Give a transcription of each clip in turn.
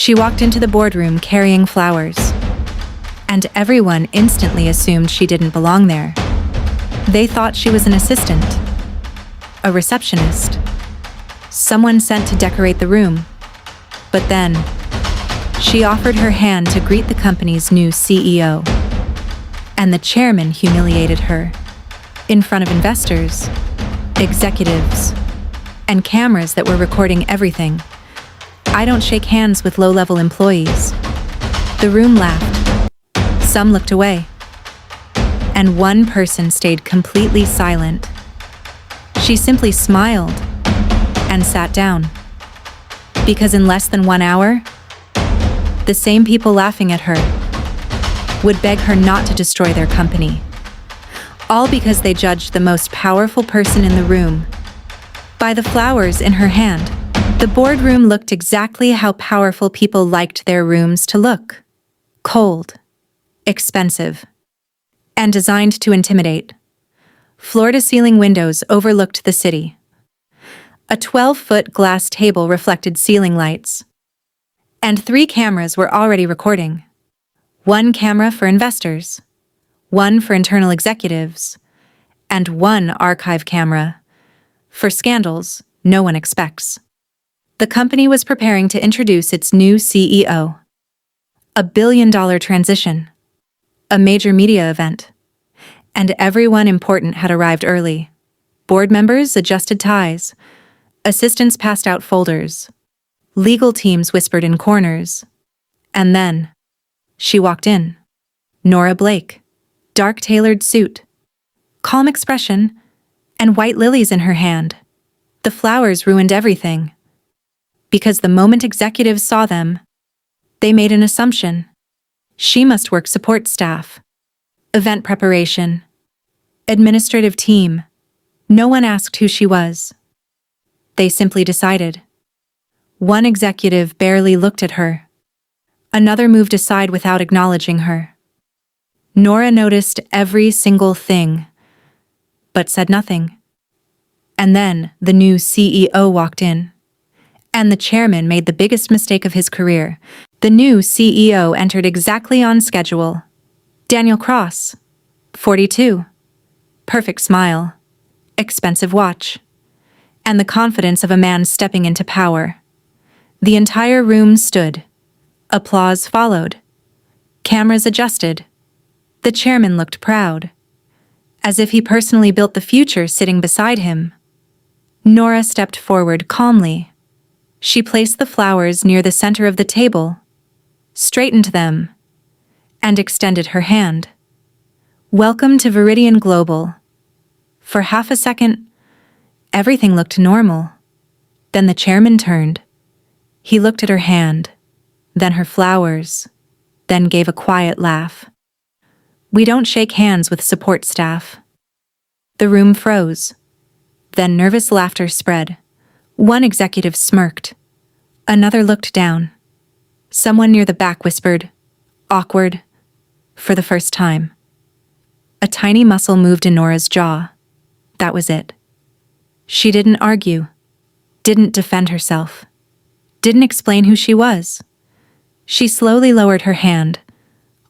She walked into the boardroom carrying flowers, and everyone instantly assumed she didn't belong there. They thought she was an assistant, a receptionist, someone sent to decorate the room. But then, she offered her hand to greet the company's new CEO, and the chairman humiliated her in front of investors, executives, and cameras that were recording everything. I don't shake hands with low-level employees. The room laughed. Some looked away. And one person stayed completely silent. She simply smiled and sat down. Because in less than 1 hour, the same people laughing at her would beg her not to destroy their company. All because they judged the most powerful person in the room by the flowers in her hand. The boardroom looked exactly how powerful people liked their rooms to look. Cold, expensive, and designed to intimidate. Floor-to-ceiling windows overlooked the city. A 12-foot glass table reflected ceiling lights. And 3 cameras were already recording. 1 camera for investors, 1 for internal executives, and 1 archive camera for scandals no one expects. The company was preparing to introduce its new CEO. A billion-dollar transition. A major media event. And everyone important had arrived early. Board members adjusted ties. Assistants passed out folders. Legal teams whispered in corners. And then, she walked in. Nora Blake. Dark tailored suit. Calm expression, and white lilies in her hand. The flowers ruined everything. Because the moment executives saw them, they made an assumption. She must work support staff, event preparation, administrative team. No one asked who she was. They simply decided. One executive barely looked at her. Another moved aside without acknowledging her. Nora noticed every single thing, but said nothing. And then the new CEO walked in. And the chairman made the biggest mistake of his career. The new CEO entered exactly on schedule. Daniel Cross, 42. Perfect smile. Expensive watch. And the confidence of a man stepping into power. The entire room stood. Applause followed. Cameras adjusted. The chairman looked proud, as if he personally built the future sitting beside him. Nora stepped forward calmly. She placed the flowers near the center of the table, straightened them, and extended her hand. Welcome to Viridian Global. For half a second, everything looked normal. Then the chairman turned. He looked at her hand, then her flowers, then gave a quiet laugh. We don't shake hands with support staff. The room froze. Then nervous laughter spread. One executive smirked. Another looked down. Someone near the back whispered, "Awkward," for the first time. A tiny muscle moved in Nora's jaw. That was it. She didn't argue, didn't defend herself, didn't explain who she was. She slowly lowered her hand,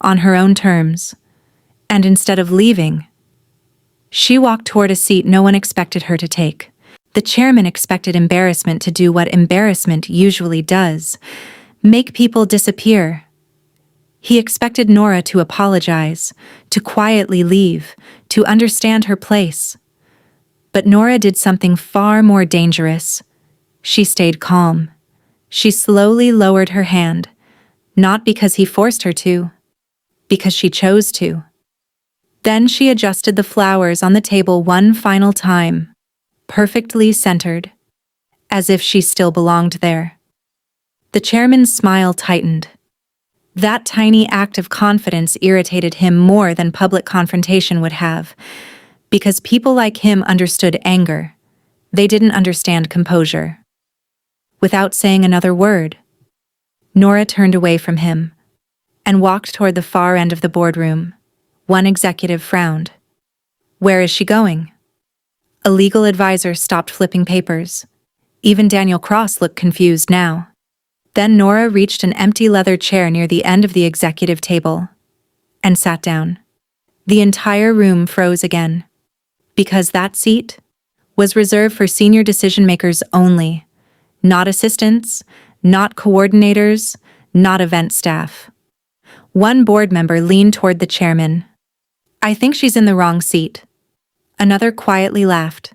on her own terms, and instead of leaving, she walked toward a seat no one expected her to take. The chairman expected embarrassment to do what embarrassment usually does, make people disappear. He expected Nora to apologize, to quietly leave, to understand her place. But Nora did something far more dangerous. She stayed calm. She slowly lowered her hand, not because he forced her to, because she chose to. Then she adjusted the flowers on the table one final time, perfectly centered, as if she still belonged there. The chairman's smile tightened. That tiny act of confidence irritated him more than public confrontation would have, because people like him understood anger. They didn't understand composure. Without saying another word, Nora turned away from him and walked toward the far end of the boardroom. One executive frowned. Where is she going? A legal advisor stopped flipping papers. Even Daniel Cross looked confused now. Then Nora reached an empty leather chair near the end of the executive table and sat down. The entire room froze again, because that seat was reserved for senior decision-makers only, not assistants, not coordinators, not event staff. One board member leaned toward the chairman. "I think she's in the wrong seat." Another quietly laughed.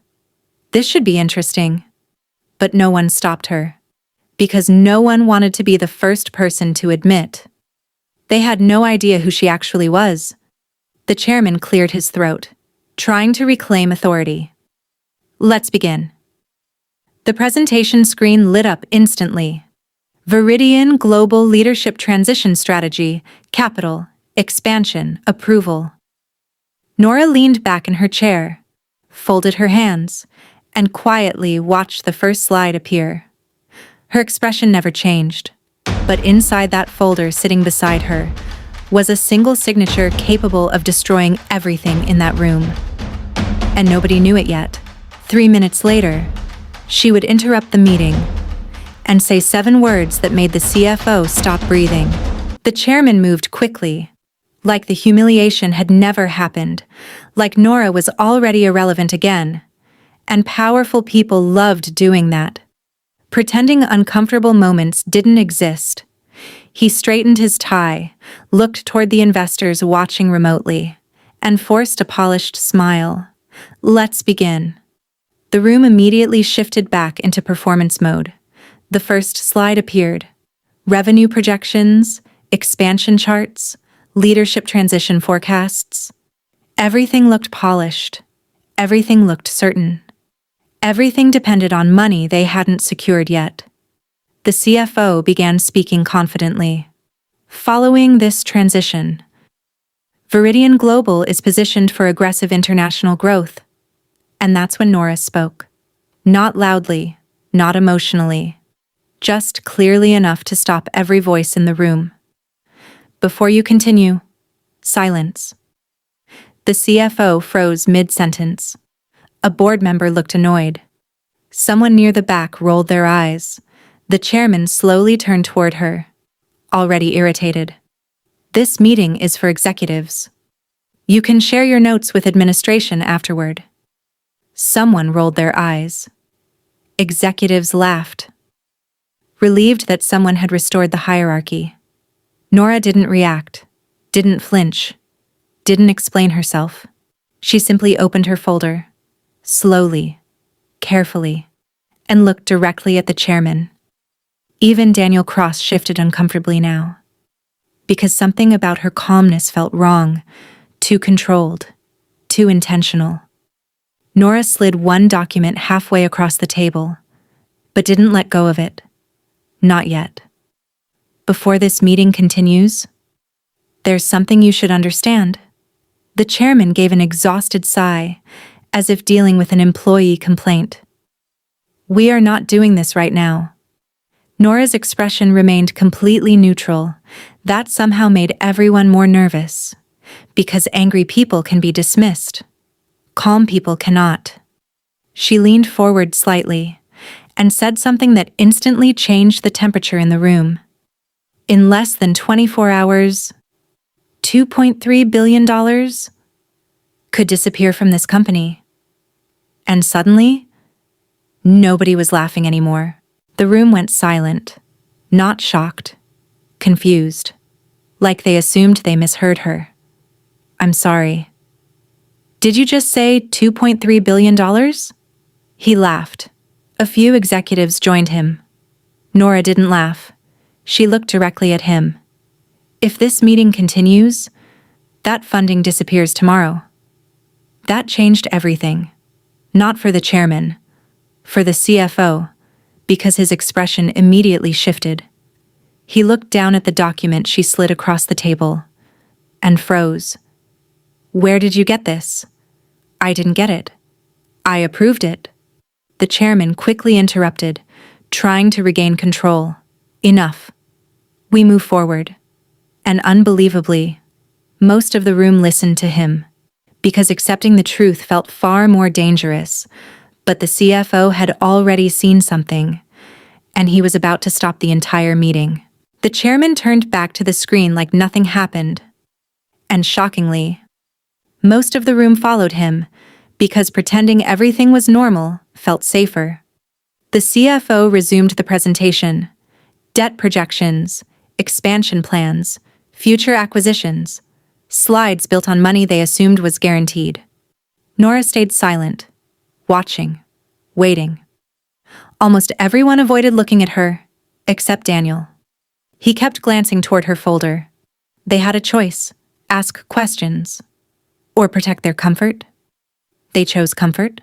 "This should be interesting." But no one stopped her, because no one wanted to be the first person to admit they had no idea who she actually was. The chairman cleared his throat, trying to reclaim authority. "Let's begin." The presentation screen lit up instantly. Viridian Global Leadership Transition Strategy, Capital, Expansion, Approval. Nora leaned back in her chair, folded her hands, and quietly watched the first slide appear. Her expression never changed, but inside that folder sitting beside her was a single signature capable of destroying everything in that room. And nobody knew it yet. 3 minutes later, she would interrupt the meeting and say 7 words that made the CFO stop breathing. The chairman moved quickly, like the humiliation had never happened, like Nora was already irrelevant again. And powerful people loved doing that. Pretending uncomfortable moments didn't exist. He straightened his tie, looked toward the investors watching remotely, and forced a polished smile. "Let's begin." The room immediately shifted back into performance mode. The first slide appeared. Revenue projections, expansion charts, leadership transition forecasts. Everything looked polished. Everything looked certain. Everything depended on money they hadn't secured yet. The CFO began speaking confidently. "Following this transition, Viridian Global is positioned for aggressive international growth." And that's when Nora spoke. Not loudly, not emotionally, just clearly enough to stop every voice in the room. "Before you continue, silence." The CFO froze mid-sentence. A board member looked annoyed. Someone near the back rolled their eyes. The chairman slowly turned toward her, already irritated. "This meeting is for executives. You can share your notes with administration afterward." Someone rolled their eyes. Executives laughed, relieved that someone had restored the hierarchy. Nora didn't react, didn't flinch, didn't explain herself. She simply opened her folder, slowly, carefully, and looked directly at the chairman. Even Daniel Cross shifted uncomfortably now, because something about her calmness felt wrong, too controlled, too intentional. Nora slid one document halfway across the table, but didn't let go of it. Not yet. "Before this meeting continues, there's something you should understand." The chairman gave an exhausted sigh, as if dealing with an employee complaint. "We are not doing this right now." Nora's expression remained completely neutral. That somehow made everyone more nervous, because angry people can be dismissed. Calm people cannot. She leaned forward slightly and said something that instantly changed the temperature in the room. "In less than 24 hours, $2.3 billion could disappear from this company." And suddenly, nobody was laughing anymore. The room went silent, not shocked, confused, like they assumed they misheard her. "I'm sorry. Did you just say $2.3 billion? He laughed. A few executives joined him. Nora didn't laugh. She looked directly at him. "If this meeting continues, that funding disappears tomorrow." That changed everything. Not for the chairman, for the CFO, because his expression immediately shifted. He looked down at the document she slid across the table and froze. "Where did you get this?" "I didn't get it. I approved it." The chairman quickly interrupted, trying to regain control. "Enough. We move forward." And unbelievably, most of the room listened to him, because accepting the truth felt far more dangerous. But the CFO had already seen something, and he was about to stop the entire meeting. The chairman turned back to the screen like nothing happened. And shockingly, most of the room followed him, because pretending everything was normal felt safer. The CFO resumed the presentation. Debt projections, expansion plans, future acquisitions, slides built on money they assumed was guaranteed. Nora stayed silent, watching, waiting. Almost everyone avoided looking at her, except Daniel. He kept glancing toward her folder. They had a choice: ask questions, or protect their comfort. They chose comfort.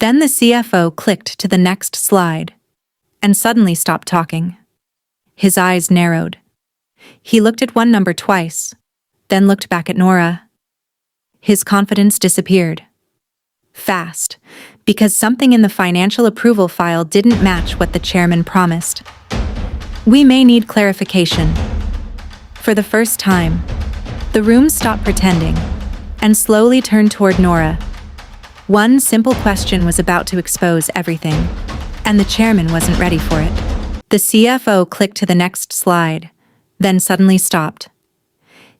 Then the CFO clicked to the next slide, and suddenly stopped talking. His eyes narrowed. He looked at one number twice, then looked back at Nora. His confidence disappeared. Fast, because something in the financial approval file didn't match what the chairman promised. We may need clarification. For the first time, the room stopped pretending and slowly turned toward Nora. One simple question was about to expose everything, and the chairman wasn't ready for it. The CFO clicked to the next slide, then suddenly stopped.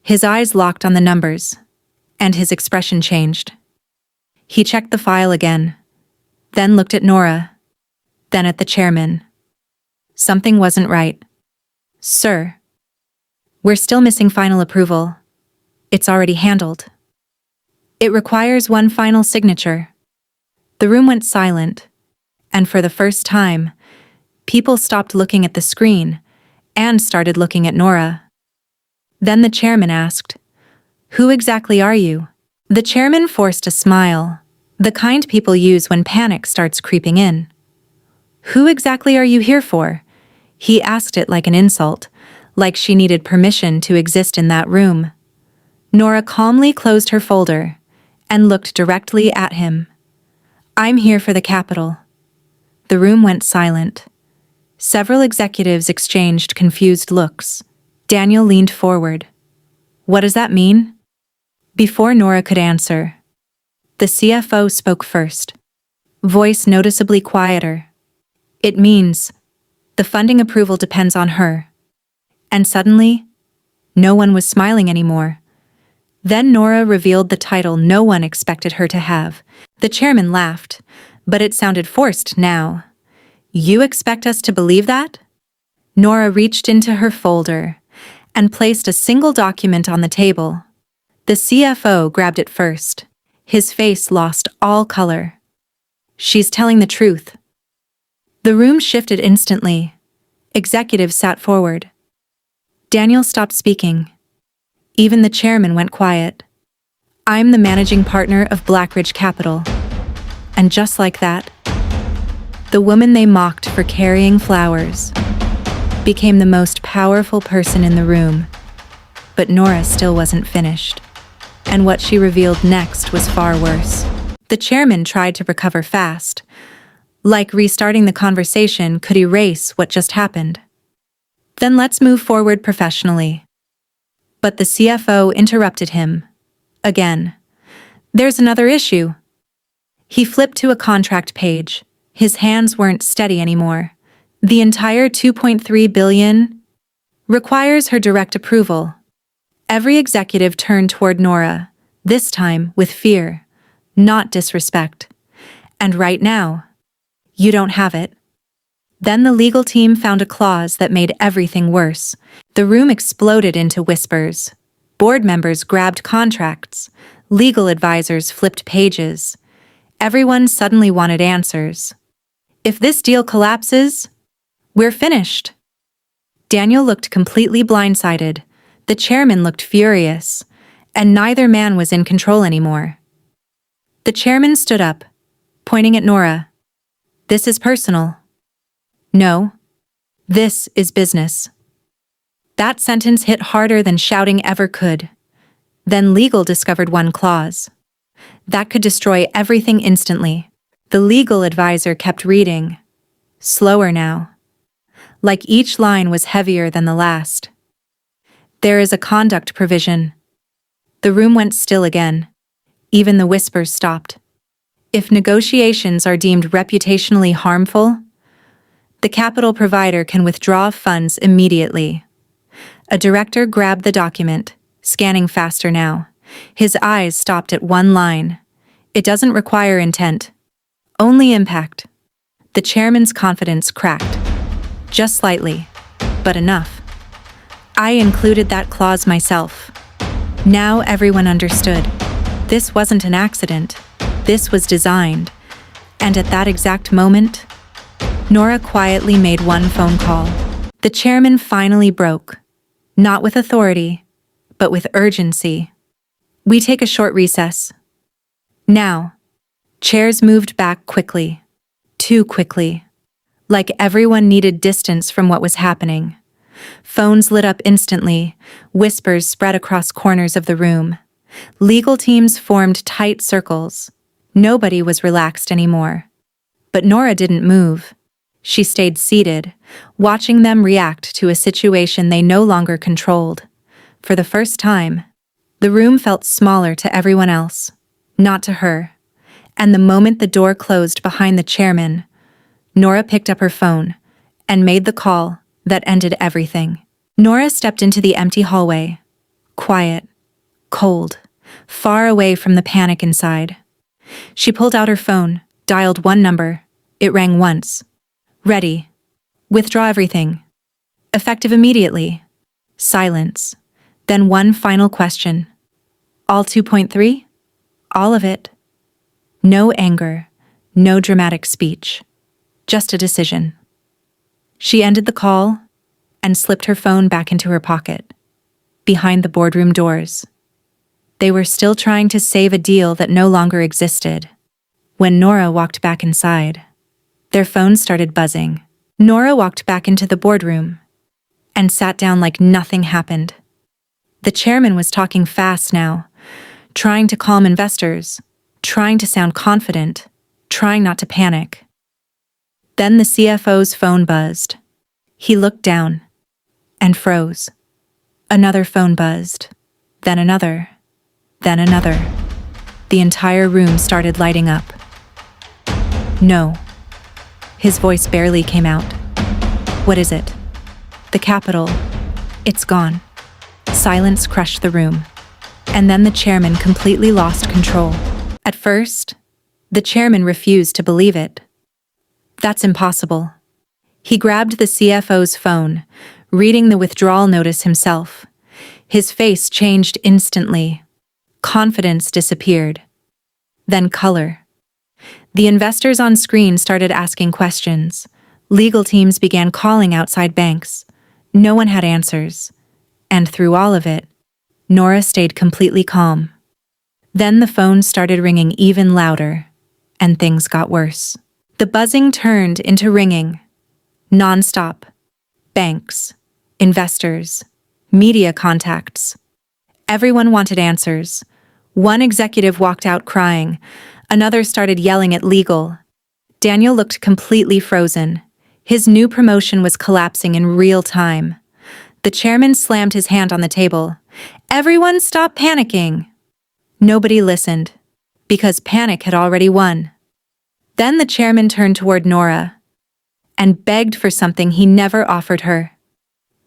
His eyes locked on the numbers, and his expression changed. He checked the file again, then looked at Nora, then at the chairman. Something wasn't right. "Sir, we're still missing final approval. It's already handled. It requires one final signature." The room went silent, and for the first time, people stopped looking at the screen and started looking at Nora. Then the chairman asked, "Who exactly are you?" The chairman forced a smile, the kind people use when panic starts creeping in. "Who exactly are you here for?" He asked it like an insult, like she needed permission to exist in that room. Nora calmly closed her folder and looked directly at him. "I'm here for the capital." The room went silent. Several executives exchanged confused looks. Daniel leaned forward. "What does that mean?" Before Nora could answer, the CFO spoke first, voice noticeably quieter. "It means the funding approval depends on her." And suddenly, no one was smiling anymore. Then Nora revealed the title no one expected her to have. The chairman laughed, but it sounded forced now. "You expect us to believe that?" Nora reached into her folder and placed a single document on the table. The CFO grabbed it first. His face lost all color. "She's telling the truth." The room shifted instantly. Executives sat forward. Daniel stopped speaking. Even the chairman went quiet. "I'm the managing partner of Blackridge Capital." And just like that, the woman they mocked for carrying flowers became the most powerful person in the room. But Nora still wasn't finished. And what she revealed next was far worse. The chairman tried to recover fast, like restarting the conversation could erase what just happened. "Then let's move forward professionally." But the CFO interrupted him. Again. "There's another issue." He flipped to a contract page. His hands weren't steady anymore. "The entire $2.3 billion requires her direct approval." Every executive turned toward Nora, this time with fear, not disrespect. "And right now, you don't have it." Then the legal team found a clause that made everything worse. The room exploded into whispers. Board members grabbed contracts. Legal advisors flipped pages. Everyone suddenly wanted answers. "If this deal collapses, we're finished." Daniel looked completely blindsided. The chairman looked furious, and neither man was in control anymore. The chairman stood up, pointing at Nora. "This is personal." "No. This is business." That sentence hit harder than shouting ever could. Then legal discovered one clause that could destroy everything instantly. The legal advisor kept reading, slower now, like each line was heavier than the last. "There is a conduct provision." The room went still again. Even the whispers stopped. "If negotiations are deemed reputationally harmful, The capital provider can withdraw funds immediately. A director grabbed the document, scanning faster now. His eyes stopped at one line. It doesn't require intent, only impact. The chairman's confidence cracked. Just slightly, but enough. I included that clause myself. Now everyone understood. This wasn't an accident. This was designed. And at that exact moment, Nora quietly made one phone call. The chairman finally broke. Not with authority, but with urgency. We take a short recess. Now. Chairs moved back quickly. Too quickly. Like everyone needed distance from what was happening. Phones lit up instantly. Whispers spread across corners of the room. Legal teams formed tight circles. Nobody was relaxed anymore. But Nora didn't move. She stayed seated, watching them react to a situation they no longer controlled. For the first time, the room felt smaller to everyone else, not to her. And the moment the door closed behind the chairman, Nora picked up her phone and made the call that ended everything. Nora stepped into the empty hallway, quiet, cold, far away from the panic inside. She pulled out her phone, dialed one number. It rang once. Ready. Withdraw everything. Effective immediately. Silence. Then one final question. All 2.3? All of it. No anger, no dramatic speech. Just a decision. She ended the call and slipped her phone back into her pocket, behind the boardroom doors. They were still trying to save a deal that no longer existed. When Nora walked back inside, their phones started buzzing. Nora walked back into the boardroom and sat down like nothing happened. The chairman was talking fast now, trying to calm investors, trying to sound confident, trying not to panic. Then the CFO's phone buzzed. He looked down and froze. Another phone buzzed, then another, then another. The entire room started lighting up. No. His voice barely came out. What is it? The capital. It's gone. Silence crushed the room. And then the chairman completely lost control. At first, the chairman refused to believe it. That's impossible. He grabbed the CFO's phone, reading the withdrawal notice himself. His face changed instantly. Confidence disappeared. Then color. The investors on screen started asking questions. Legal teams began calling outside banks. No one had answers. And through all of it, Nora stayed completely calm. Then the phone started ringing even louder, and things got worse. The buzzing turned into ringing. Non-stop. Banks, investors, media contacts. Everyone wanted answers. One executive walked out crying. Another started yelling at legal. Daniel looked completely frozen. His new promotion was collapsing in real time. The chairman slammed his hand on the table. Everyone stop panicking. Nobody listened, because panic had already won. Then the chairman turned toward Nora and begged for something he never offered her.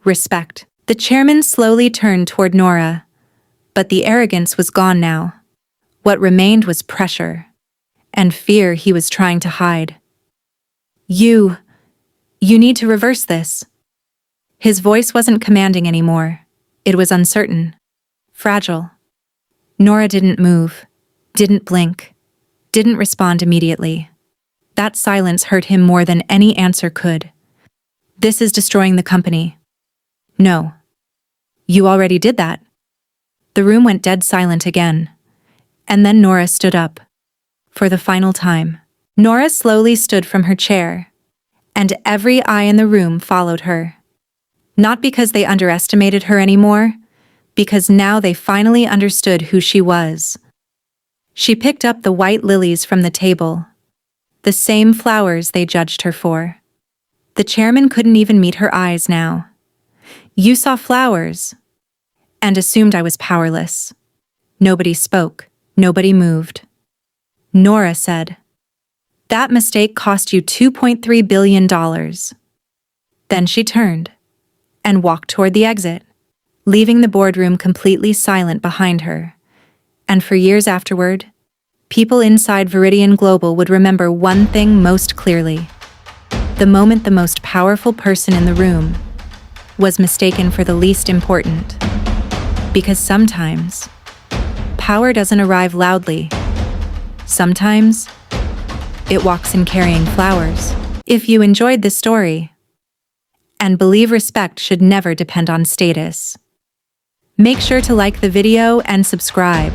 Respect. The chairman slowly turned toward Nora, but the arrogance was gone now. What remained was pressure and fear he was trying to hide. You need to reverse this. His voice wasn't commanding anymore. It was uncertain, fragile. Nora didn't move, didn't blink, didn't respond immediately. That silence hurt him more than any answer could. This is destroying the company. No. You already did that. The room went dead silent again. And then Nora stood up. For the final time. Nora slowly stood from her chair, and every eye in the room followed her. Not because they underestimated her anymore, because now they finally understood who she was. She picked up the white lilies from the table, the same flowers they judged her for. The chairman couldn't even meet her eyes now. You saw flowers, and assumed I was powerless. Nobody spoke, nobody moved. Nora said, "That mistake cost you $2.3 billion. Then she turned and walked toward the exit, leaving the boardroom completely silent behind her. And for years afterward, people inside Viridian Global would remember one thing most clearly: the moment the most powerful person in the room was mistaken for the least important. Because sometimes, power doesn't arrive loudly. Sometimes, it walks in carrying flowers. If you enjoyed this story, and believe respect should never depend on status, make sure to like the video and subscribe.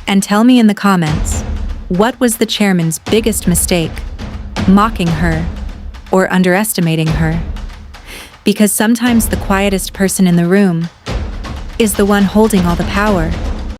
And tell me in the comments, what was the chairman's biggest mistake? Mocking her or underestimating her? Because sometimes the quietest person in the room is the one holding all the power.